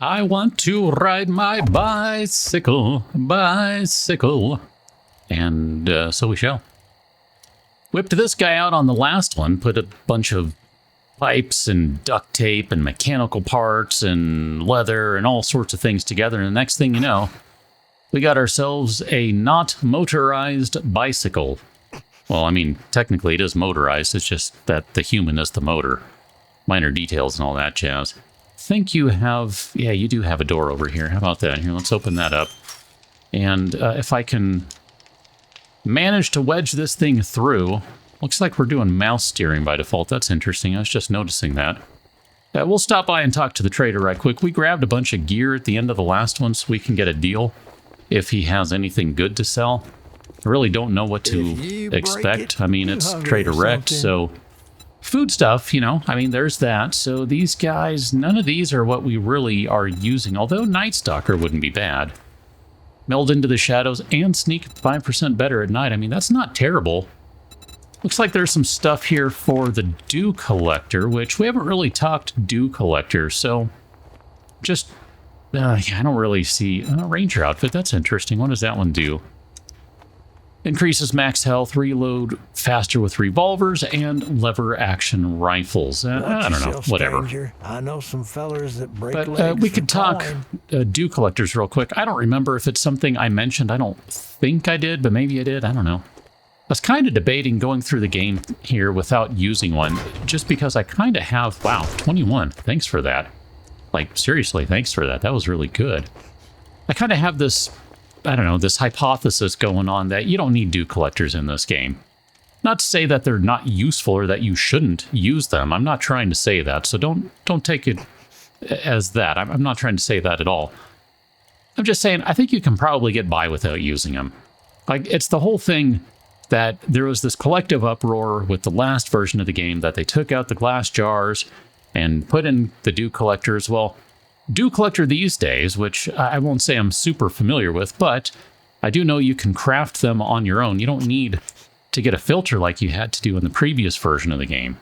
I want to ride my bicycle. And so we shall. Whipped this guy out on the last one, put a bunch of pipes and duct tape and mechanical parts and leather and all sorts of things together. And the next thing you know, we got ourselves a not motorized bicycle. Well, I mean, technically it is motorized. It's just that the human is the motor. Minor details and all that jazz. I think you have... Yeah, you do have a door over here. How about that? Here, let's open that up. And if I can manage to wedge this thing through... Looks like we're doing mouse steering by default. That's interesting. I was just noticing that. We'll stop by and talk to the trader right quick. We grabbed a bunch of gear at the end of the last one so we can get a deal if he has anything good to sell. I really don't know what to expect. I mean, it's trader wrecked, so... Food stuff, you know, I mean, there's that. So these guys, none of these are what we really are using, although Night Stalker wouldn't be bad. Meld into the shadows and sneak 5% better at night. I mean, that's not terrible. Looks like there's some stuff here for the Dew Collector, which we haven't really talked Dew Collector, so just, yeah, I don't really see a Ranger outfit. That's interesting. What does that one do? Increases max health, reload faster with revolvers, and lever action rifles. I don't know, whatever. Stranger. I know some fellers that break But legs we for could talk coin. Dew Collectors real quick. I don't remember if it's something I mentioned. I don't think I did, but maybe I did. I don't know. I was kind of debating going through the game here without using one, just because I kind of have... Wow, 21. Thanks for that. Like, seriously, thanks for that. That was really good. I kind of have this... I don't know, this hypothesis going on that you don't need Dew Collectors in this game. Not to say that they're not useful or that you shouldn't use them. I'm not trying to say that, so don't take it as that. I'm not trying to say that at all. I'm just saying I think you can probably get by without using them. Like, it's the whole thing that there was this collective uproar with the last version of the game that they took out the glass jars and put in the Dew Collectors. Well, Dew Collector these days, which I won't say I'm super familiar with, but I do know you can craft them on your own. You don't need to get a filter like you had to do in the previous version of the game.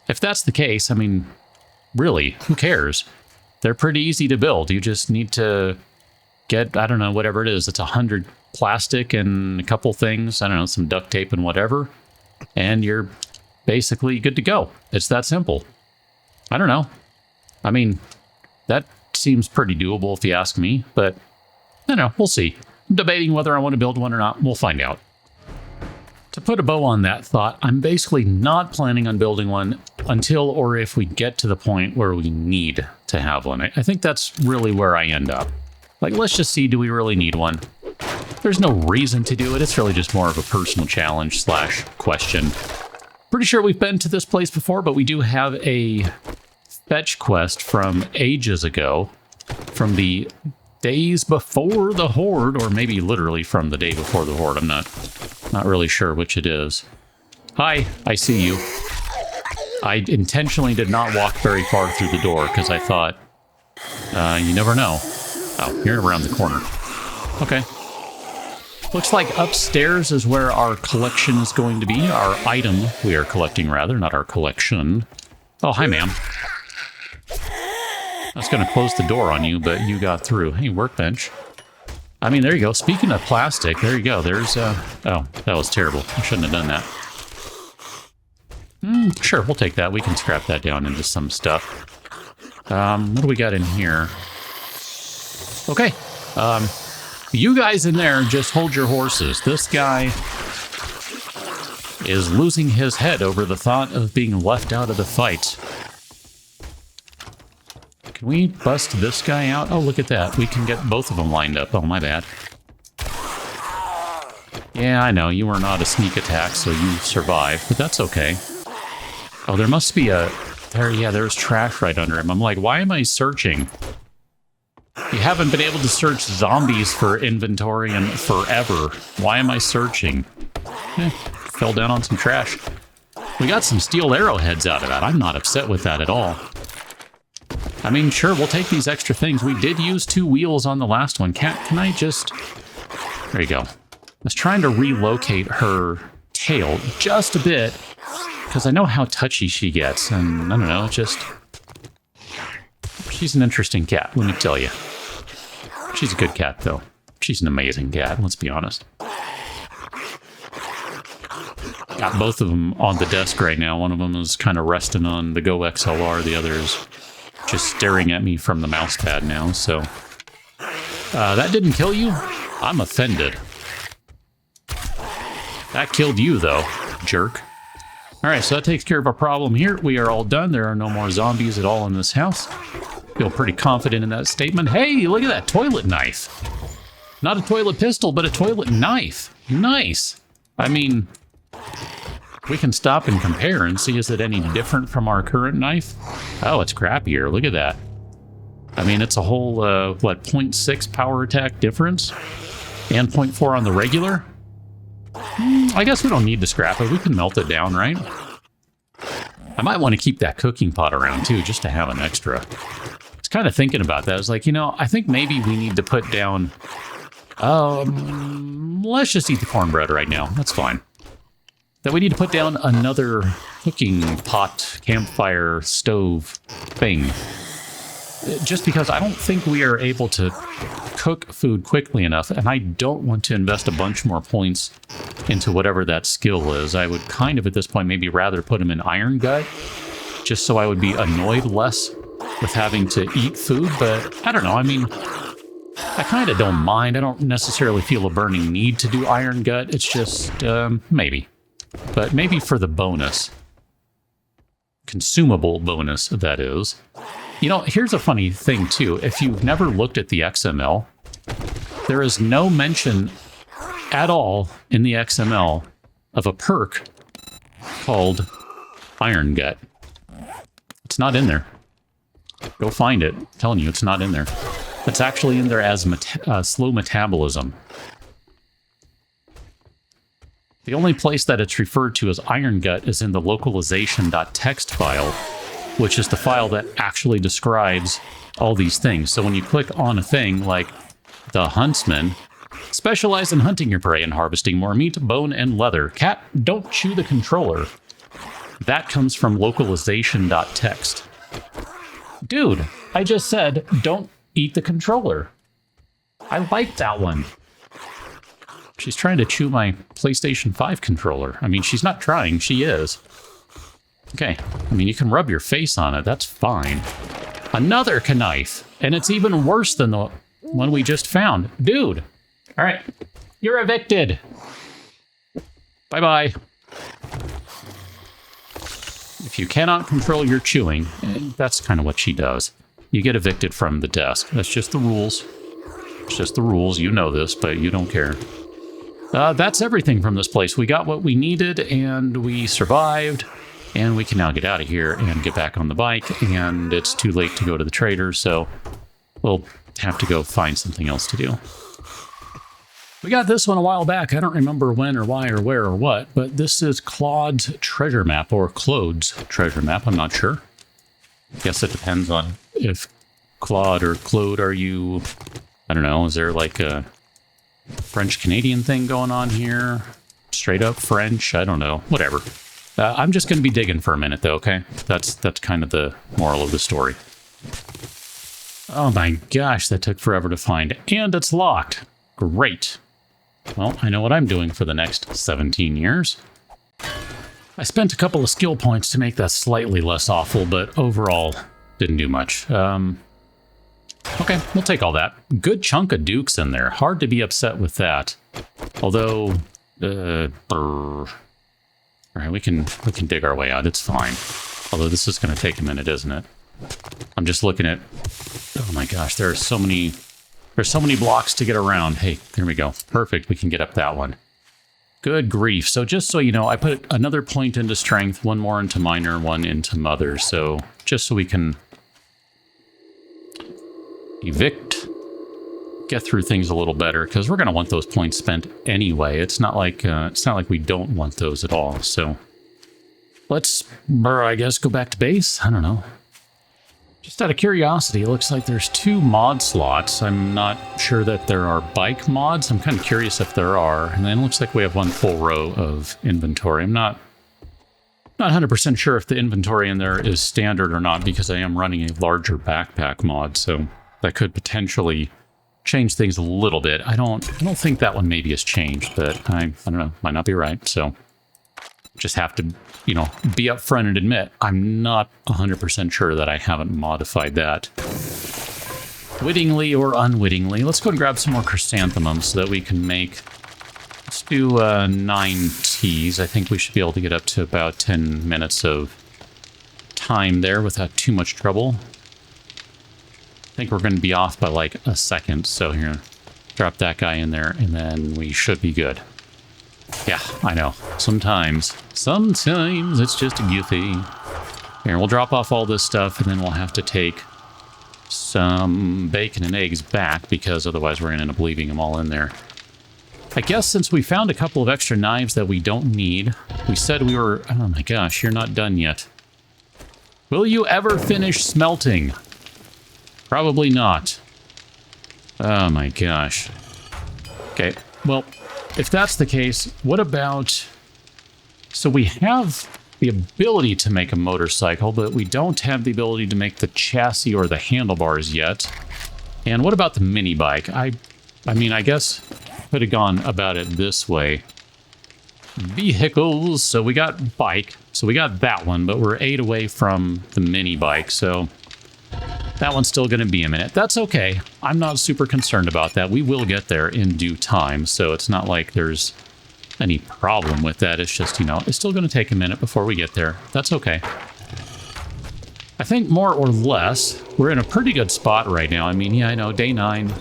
If that's the case, I mean, really, who cares? They're pretty easy to build. You just need to get, I don't know, whatever it is. It's 100 plastic and a couple things. I don't know, some duct tape and whatever. And you're basically good to go. It's that simple. I don't know. I mean... That seems pretty doable if you ask me, but I don't know, we'll see. I'm debating whether I want to build one or not. We'll find out. To put a bow on that thought, I'm basically not planning on building one until or if we get to the point where we need to have one. I think that's really where I end up. Like, let's just see, do we really need one? There's no reason to do it. It's really just more of a personal challenge / question. Pretty sure we've been to this place before, but we do have a fetch quest from ages ago, from the days before the Horde, or maybe literally from the day before the Horde. I'm not really sure which it is. Hi, I see you. I intentionally did not walk very far through the door because I thought, you never know. Oh, you're around the corner. Okay. Looks like upstairs is where our collection is going to be. Our item we are collecting, rather, not our collection. Oh, hi, ma'am. I was going to close the door on you, but you got through. Hey, workbench. I mean, there you go. Speaking of plastic, there you go. There's, oh, that was terrible. I shouldn't have done that. Sure, we'll take that. We can scrap that down into some stuff. What do we got in here? Okay. You guys in there, just hold your horses. This guy is losing his head over the thought of being left out of the fight. Can we bust this guy out? Oh, look at that. We can get both of them lined up. Oh, my bad. Yeah, I know. You were not a sneak attack, so you survived, but that's okay. Oh, there must be a... There, yeah, there's trash right under him. I'm like, why am I searching? You haven't been able to search zombies for inventory in forever. Why am I searching? Fell down on some trash. We got some steel arrowheads out of that. I'm not upset with that at all. I mean, sure, we'll take these extra things. We did use 2 wheels on the last one. Can I just... There you go. I was trying to relocate her tail just a bit, because I know how touchy she gets, and I don't know, just... She's an interesting cat, let me tell you. She's a good cat, though. She's an amazing cat, let's be honest. Got both of them on the desk right now. One of them is kind of resting on the Go XLR. The other is just staring at me from the mouse pad now, so... that didn't kill you? I'm offended. That killed you, though, jerk. Alright, so that takes care of our problem here. We are all done. There are no more zombies at all in this house. Feel pretty confident in that statement. Hey, look at that toilet knife. Not a toilet pistol, but a toilet knife. Nice. I mean, we can stop and compare and see, is it any different from our current knife? Oh, it's crappier. Look at that. I mean, it's a whole, what, 0.6 power attack difference? And 0.4 on the regular? I guess we don't need to scrap it. We can melt it down, right? I might want to keep that cooking pot around, too, just to have an extra. I was kind of thinking about that. I was like, you know, I think maybe we need to put down... let's just eat the cornbread right now. That's fine. That we need to put down another cooking pot, campfire, stove thing. Just because I don't think we are able to cook food quickly enough, and I don't want to invest a bunch more points into whatever that skill is. I would kind of, at this point, maybe rather put him in Iron Gut, just so I would be annoyed less with having to eat food, but I don't know. I mean, I kind of don't mind. I don't necessarily feel a burning need to do Iron Gut. It's just, maybe. But maybe for the bonus. Consumable bonus, that is. You know, here's a funny thing, too. If you've never looked at the XML, there is no mention at all in the XML of a perk called Iron Gut. It's not in there. Go find it. I'm telling you, it's not in there. It's actually in there as slow metabolism. The only place that it's referred to as Iron Gut is in the localization.txt file, which is the file that actually describes all these things. So when you click on a thing like the Huntsman, specialize in hunting your prey and harvesting more meat, bone, and leather. Cat, don't chew the controller. That comes from localization.txt. Dude, I just said, don't eat the controller. I like that one. She's trying to chew my PlayStation 5 controller. I mean, she's not trying, she is. Okay, I mean, you can rub your face on it, that's fine. Another knife, and it's even worse than the one we just found. Dude, all right, you're evicted. Bye-bye. If you cannot control your chewing, that's kind of what she does. You get evicted from the desk. That's just the rules. It's just the rules. You know this, but you don't care. That's everything from this place. We got what we needed, and we survived, and we can now get out of here and get back on the bike, and it's too late to go to the trader, so we'll have to go find something else to do. We got this one a while back. I don't remember when or why or where or what, but this is Claude's treasure map, or Claude's treasure map. I'm not sure. Guess it depends on if Claude or Claude are you... I don't know, is there like a French-Canadian thing going on here? Straight up French? I don't know. Whatever. I'm just going to be digging for a minute, though, okay? That's kind of the moral of the story. Oh my gosh, that took forever to find. And it's locked. Great. Well, I know what I'm doing for the next 17 years. I spent a couple of skill points to make that slightly less awful, but overall, didn't do much. Okay, we'll take all that. Good chunk of dukes in there. Hard to be upset with that. Although, all right, we can dig our way out. It's fine. Although this is going to take a minute, isn't it? I'm just looking at... Oh my gosh, there's so many blocks to get around. Hey, there we go. Perfect, we can get up that one. Good grief. So just so you know, I put another point into strength, one more into minor, one into mother. So just so we can evict, get through things a little better, because we're going to want those points spent anyway. It's not like we don't want those at all. So let's, I guess, go back to base. I don't know. Just out of curiosity, it looks like there's 2 mod slots. I'm not sure that there are bike mods. I'm kind of curious if there are. And then it looks like we have 1 full row of inventory. I'm not Not 100% sure if the inventory in there is standard or not because I am running a larger backpack mod, so that could potentially change things a little bit. I don't think that one maybe has changed, but I don't know, might not be right. So just have to, you know, be upfront and admit I'm not 100% sure that I haven't modified that. Wittingly or unwittingly. Let's go and grab some more chrysanthemums so that we can make... Let's do 9 teas. I think we should be able to get up to about 10 minutes of time there without too much trouble. I think we're going to be off by like a second, so here, drop that guy in there, and then we should be good. Yeah, I know. Sometimes it's just a goofy. Here, we'll drop off all this stuff, and then we'll have to take some bacon and eggs back, because otherwise we're going to end up leaving them all in there. I guess since we found a couple of extra knives that we don't need, we said we were... Oh my gosh, you're not done yet. Will you ever finish smelting? Probably not. Oh my gosh. Okay, well, if that's the case, what about... So we have the ability to make a motorcycle, but we don't have the ability to make the chassis or the handlebars yet. And what about the mini bike? I mean, I guess could have gone about it this way. Vehicles. So we got bike. So we got that one, but we're 8 away from the mini bike. So that one's still going to be a minute. That's okay. I'm not super concerned about that. We will get there in due time. So it's not like there's any problem with that. It's just, you know, it's still going to take a minute before we get there. That's okay. I think more or less, we're in a pretty good spot right now. I mean, yeah, I know, day 9.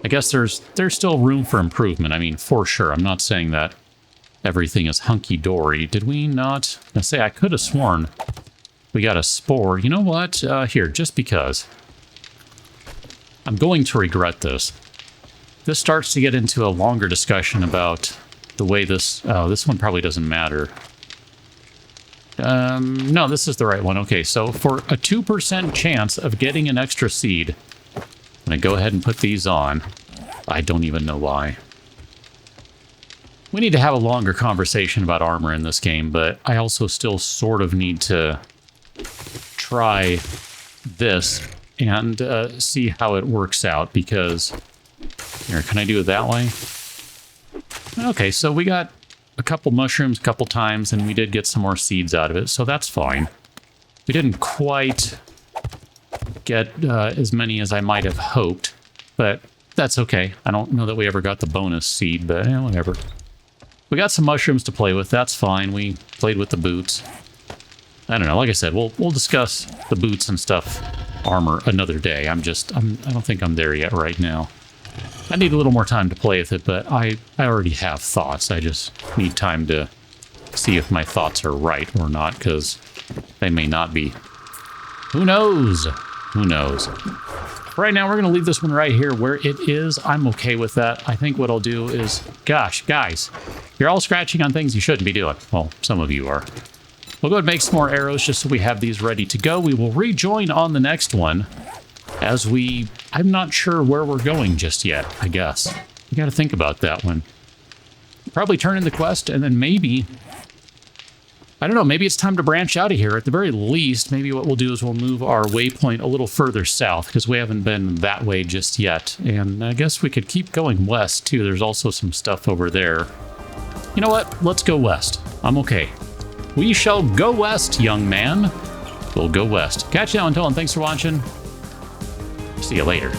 I guess there's still room for improvement. I mean, for sure. I'm not saying that everything is hunky-dory. Did we not? I could have sworn we got a spore. You know what? Here, just because. I'm going to regret this. This starts to get into a longer discussion about the way this... Oh, this one probably doesn't matter. No, this is the right one. Okay, so for a 2% chance of getting an extra seed, I'm going to go ahead and put these on. I don't even know why. We need to have a longer conversation about armor in this game, but I also still sort of need to try this and see how it works out, because... Here, can I do it that way? Okay, so we got a couple mushrooms a couple times, and we did get some more seeds out of it, so that's fine. We didn't quite get as many as I might have hoped, but that's okay. I don't know that we ever got the bonus seed, but whatever. We got some mushrooms to play with, that's fine. We played with the boots. I don't know, like I said, we'll discuss the boots and stuff, armor, another day. I don't think I'm there yet right now. I need a little more time to play with it, but I already have thoughts. I just need time to see if my thoughts are right or not, because they may not be. Who knows? Who knows? Right now, we're going to leave this one right here where it is. I'm okay with that. I think what I'll do is... Gosh, guys, you're all scratching on things you shouldn't be doing. Well, some of you are. We'll go ahead and make some more arrows just so we have these ready to go. We will rejoin on the next one as we... I'm not sure where we're going just yet, I guess. We got to think about that one. Probably turn in the quest, and then maybe... I don't know, maybe it's time to branch out of here. At the very least, maybe what we'll do is we'll move our waypoint a little further south, because we haven't been that way just yet. And I guess we could keep going west, too. There's also some stuff over there. You know what? Let's go west. I'm okay. We shall go west, young man. We'll go west. Catch you now until, and thanks for watching. See you later.